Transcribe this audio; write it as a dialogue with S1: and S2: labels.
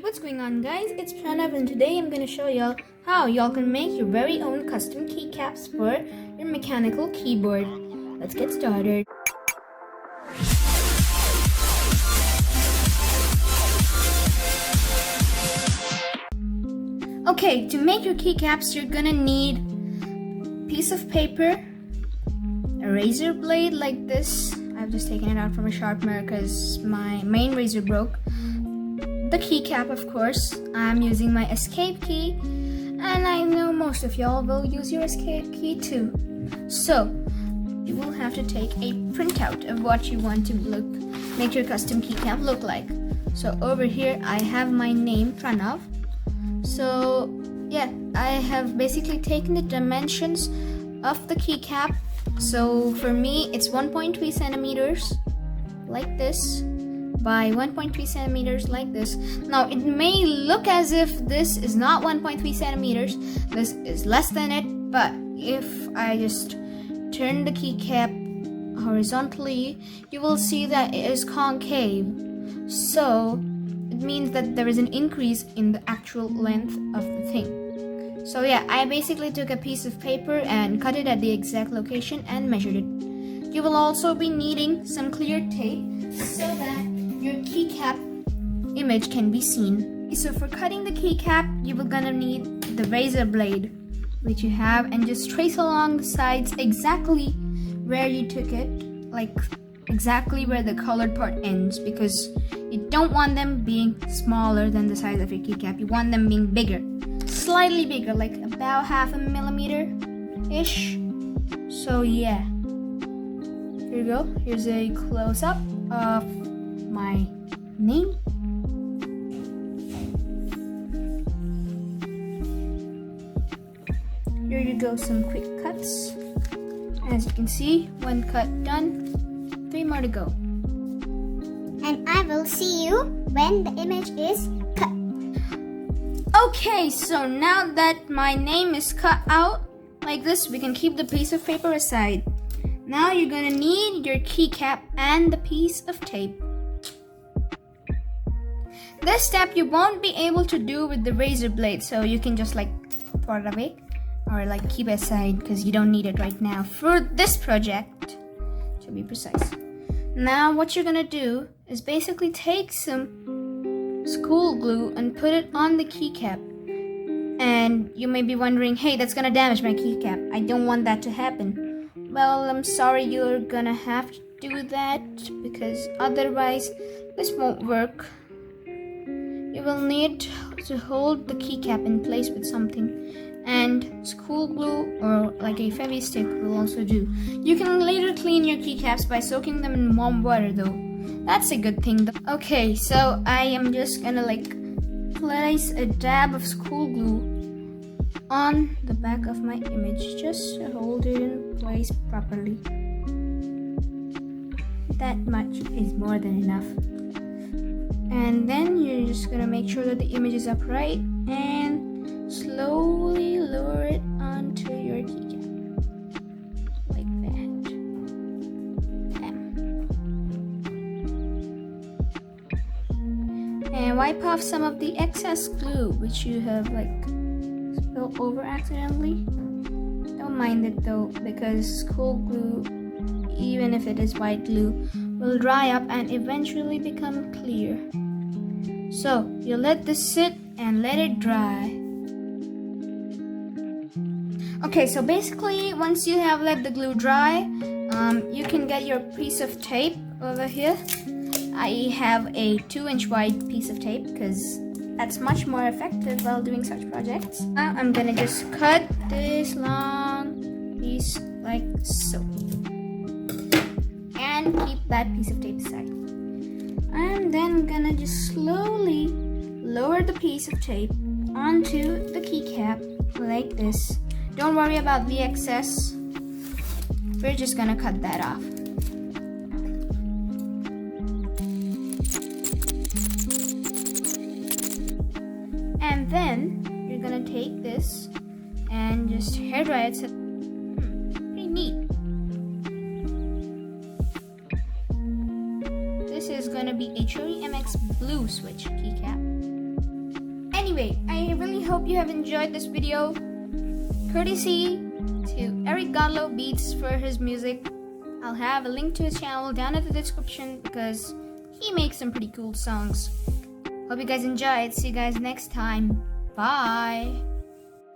S1: What's going on, guys? It's Pranav, and today I'm going to show y'all how y'all can make your very own custom keycaps for your mechanical keyboard. Let's get started. Okay, to make your keycaps, you're gonna need a piece of paper, a razor blade like this. I've just taken it out from a sharpener because my main razor broke. The keycap, of course. I'm using my escape key, and I know most of y'all will use your escape key too. So you will have to take a printout of what you want to make your custom keycap look like. So over here I have my name, Pranav. So yeah, I have basically taken the dimensions of the keycap. So for me, it's 1.3 centimeters like this by 1.3 centimeters like this. Now it may look as if this is not 1.3 centimeters, this is less than it, but if I just turn the keycap horizontally, you will see that it is concave. So it means that there is an increase in the actual length of the thing. So yeah, I basically took a piece of paper and cut it at the exact location and measured it. You will also be needing some clear tape so that your keycap image can be seen. So for cutting the keycap, you are gonna need the razor blade, which you have, and just trace along the sides exactly where you took it, like exactly where the colored part ends, because you don't want them being smaller than the size of your keycap. You want them being bigger, slightly bigger, like about 0.5 millimeter ish. So yeah, here you go. Here's a close-up of my name. Here you go, some quick cuts. As you can see, 1 cut done, 3 more to go.
S2: And I will see you when the image is cut.
S1: Okay, so now that my name is cut out like this, we can keep the piece of paper aside. Now you're gonna need your keycap and the piece of tape. This step you won't be able to do with the razor blade, so you can just like throw it away or like keep it aside because you don't need it right now for this project, to be precise. Now what you're gonna do is basically take some school glue and put it on the keycap. And you may be wondering, hey, that's gonna damage my keycap. I don't want that to happen. Well, I'm sorry, you're gonna have to do that because otherwise this won't work. You will need to hold the keycap in place with something, and school glue or like a fevi stick will also do. You can later clean your keycaps by soaking them in warm water though. That's a good thing though. Okay, so I am just gonna like place a dab of school glue on the back of my image just to hold it in place properly. That much is more than enough. And then you're just gonna make sure that the image is upright and slowly lower it onto your keycap like that. And wipe off some of the excess glue which you have like spilled over accidentally. Don't mind it though, because school glue, even if it is white glue, will dry up and eventually become clear. So you let this sit and let it dry. Okay, so basically once you have let the glue dry, you can get your piece of tape over here. I have a 2-inch wide piece of tape because that's much more effective while doing such projects. Now I'm gonna just cut this long piece like so. And keep that piece of tape aside. I'm then gonna just slowly lower the piece of tape onto the keycap like this. Don't worry about the excess. We're just gonna cut that off. And then you're gonna take this and just hair dry it. Pretty neat. This is going to be a Cherry MX Blue switch keycap. Anyway, I really hope you have enjoyed this video. Courtesy to Eric Godlow Beats for his music. I'll have a link to his channel down in the description because he makes some pretty cool songs. Hope you guys enjoyed. See you guys next time. Bye.